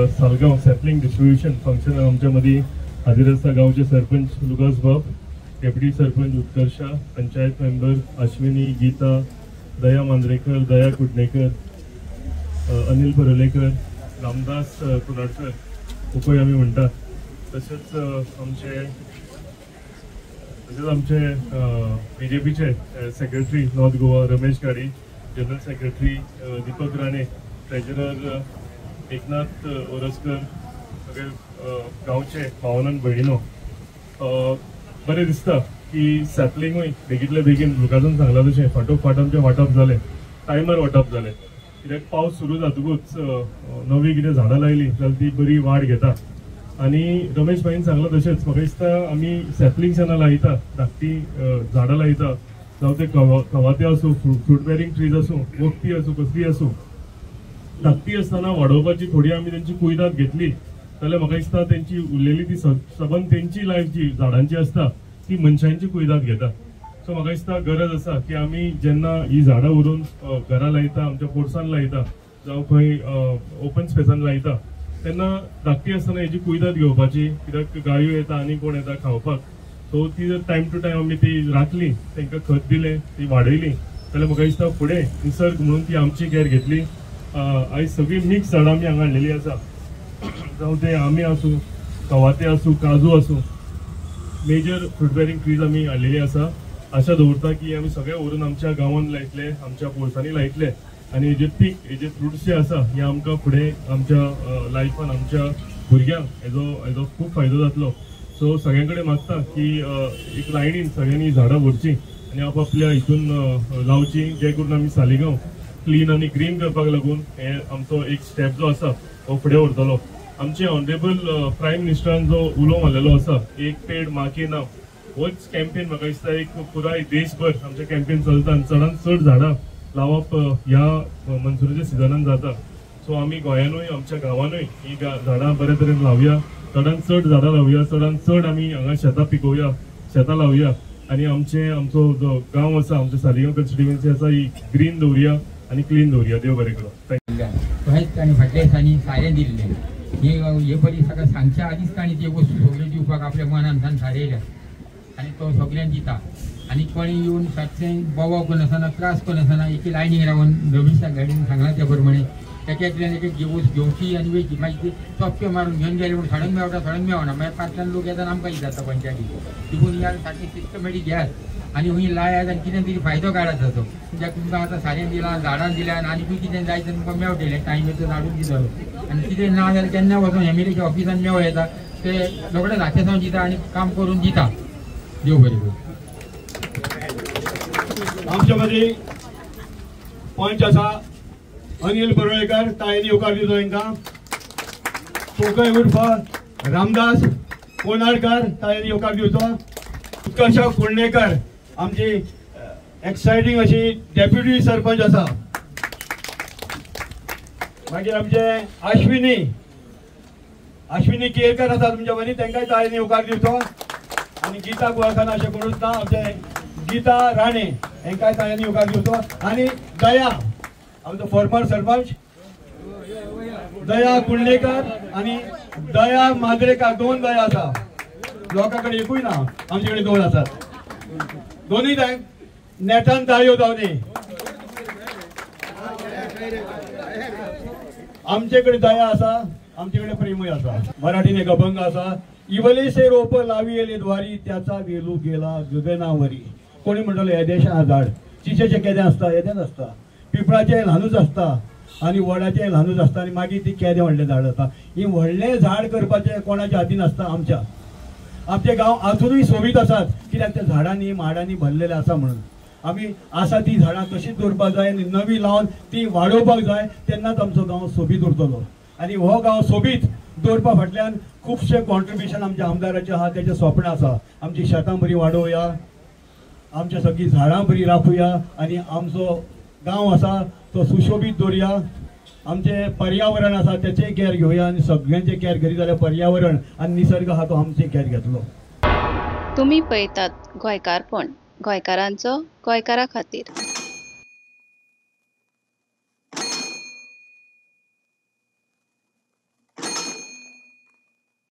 Salgaon sapling distribution function आमच्या मदीं हाजीर आसा गांवचे सरपंच लुकास बाब, डेप्युटी सरपंच उत्कर्षा, पंचायत मेंबर अश्विनी, गीता, दया मांद्रेकर, दया कुडणेकर, अनिल परोलेकर, रामदास कुनाडकर उपय आमी म्हणटा. तशेंच आमचे BJPचे secretary North Goa Ramesh Gadi, general secretary Deepak Rane, treasurer Eknath Oraskar, सगळे गांवचे भावनान भयणीनो. बरें दिसता की सॅपलिंगूय बेगीतले बेगीन लुकासान सांगला तशें फाटोफाट आमचें वांटप जालें, टायमार वांटप जालें. कित्याक पावस सुरू जातकूच नवी कितें झाडां लायली जाल्यार ती बरी वाड घेता. आनी रमेश भाईन सांगलां तशेंच म्हाका दिसता आमी सॅपलिंग्सां लायता, धाकटी झाडां लायता, जावं ते कवाते आसूं, फ्रूट बेरिंग ट्रीज आसूं, वखदी आसूं, कसली आसूं, धाकटी आसतना वाडोवपाची थोडी आमी तेंची कुयदाद घेतली जाल्यार म्हाका दिसता तेंची उरलेली ती सबंद तेंची लायफ जी झाडांची आसता ती मनशांची कुयदाद घेता. सो म्हाका दिसता गरज आसा की आमी जेन्ना ही झाडां व्हरून घरा लायता, आमच्या पोरसान लायता, जावं खंय ओपन स्पेसान लायता, तेन्ना धाकटी आसतना हेजी कुयदाद घेवपाची. कित्याक गायो येता आनी कोण येता खावपाक. सो ती जर टायम टू टायम आमी ती राखली, तांकां खत दिलें, ती वाडयली जाल्यार म्हाका दिसता फुडें निसर्ग म्हणून ती आमची कॅर घेतली. आयज सगळी मिक्स झाडां आमी हांगा हाडलेली आसा, जावं ते आंबे आसूं, कवाते आसूं, काजू आसूं, मेजर फ्रूट बेरिंग ट्रीज आमी हाडलेली आसा. आशा दवरता की आमी सगळे व्हरून आमच्या गांवांत लायतले, आमच्या पोरसांनी लायतले आनी हेजे पीक, हेजे फ्रुट्स जे आसा हे आमकां फुडें आमच्या लायफान आमच्या भुरग्यांक हेजो खूब फायदो जातलो. सो सगळ्यां कडेन मागता की एक लायनीन सगळ्यांनी झाडां व्हरची आनी आपापल्या हितून लावची, जे करून आमी सालिगांव क्लीन आनी ग्रीन करपाक लागून हे आमचो एक स्टेप जो आसा हो फुडें व्हरतलो. आमचे ऑनरेबल प्रायम मिनिस्टरान जो उलो मारलेलो आसा, एक पेड माँ के नाम, होच कॅम्पेन म्हाका दिसता एक पुराय देशभर आमचे कॅम्पेन चलता आनी चडांत चड झाडां लावप ह्या मनसुरेच्या सिजनान जाता. सो आमी गोंयानूय आमच्या गांवानूय ही झाडां बरे तरेन लावया, चडांत चड झाडां लावया, चडांत चड आमी हांगा शेतां पिकोवया, शेतां लावया आनी आमचो जो गांव आसा, आमचो सालिगांव कॉन्स्टिट्युएन्सी आसा ही ग्रीन दवरया आनी क्लीन दवरया. देव बरें करूं. थंयच आनी फाटल्या दिसांनी सारें दिल्लें. हे बरी सगळं सांगच्या आदींच ताणी ती वस्तू सगळ्यो दिवपाक आपल्या मनांतल्यान थारयल्या आनी तो सगळ्यांक दिता. आनी कोणी येवन सारकें बोवाव करनासतना, त्रास करनासतना एके लायनीक रावन रमेशा गाडीन सांगलां त्या प्रमाणे एका एकल्यान एक वस्त घेवची आनी वयची. मागीर ती चपके मारून घेवन गेले म्हूण थोड्यांक मेळटा, थोड्यांक मेळना. मागीर फाटल्यान लोक येतात आमकां कितें जाता पंचायतीक तितून या सारकी सिस्टमॅटीक घेयात आनी हूंय लायात आनी कितें तरी फायदो काडात ताचो. कित्याक तुमकां आतां सारें दिलां, झाडां दिल्यान आनी कितें जाय तें तुमकां मेळटलें. टायमेचो धाडून दितलो आनी कितें ना जाल्यार केन्ना वचून एमएलएच्या ऑफिसान मेळ येता ते रोखडेच हाते सावन दिता आनी काम करून दिता. देव बरें करूं. आमच्या मदीं पंच आसा अनिल परोळेकर, तायेनी येवकार दितो तांकां. कोकय उर्फ रामदास कोनाडकर, तायेनी येवकार दिवचो. उत्कर्षा कुडणेकर आमची एक्सायटींग अशी डेप्युटी सरपंच आसा. मागीर आमचे अश्विनी केरकर आसा तुमच्या मदीं, तांकांय तायेनी येवकार दिवचो. आनी गीता कुळखाना अशें कोणूच ना, आमचे गीता राणे हांकांय तायेनी येवकार दिवचो. आनी दया आमचो फॉर्मर सरपंच दया कुंडलेकर आनी दया मांद्रेकर, दोन दया आसा. लोकां कडेन एकूय ना, आमचे कडेन दोन आसात. दोनूय नेटान ताळयो जावनी. आमचे कडेन दया आसा, आमचे कडेन प्रेमूय आसा. मराठीन एक अभंग आसा, इवले से रोप लावी येले द्वारी, त्याचा वेलू गेला गगनावरी. कोणी म्हणटलो हे देशान हा झाड चिचेचें केदें आसता, येदेंच आसता, पिपळाचें ल्हानूच आसता आनी वडाचें ल्हानूच आसता आनी मागीर ती केदें व्हडलें झाड जाता. ही व्हडलें झाड करपाचें कोणाच्या हातीन आसता? आमच्या. आमचे गांव अजुनूय सोबीत आसात, कित्याक त्या झाडांनी माडांनी भरलेले आसा म्हणून. आमी आसा ती झाडां तशीच दवरपाक जाय आनी नवी लावन ती वाडोवपाक जाय, तेन्नाच आमचो गांव सोबीत उरतलो. आनी हो गांव सोबीत दवरपा फाटल्यान खुबशे कॉन्ट्रिब्युशन आमच्या आमदाराचें आहा, तेजें स्वप्न आसा. आमची शेतां बरी वाडोवया, आमच्या सगळीं झाडां बरी राखुया आनी आमचो गांव आसा तो सुशोभीत दवरया. आमचे पर्यावरण आसा तेचेय कॅर घेवया आनी सगळ्यांचे कॅर करी जाल्यार पर्यावरण आनी निसर्ग आहा तो आमचे कॅर घेतलो. तुम्ही पळयतात गोंयकारपण, गोंयकारांचो गोंयकारा खातीर.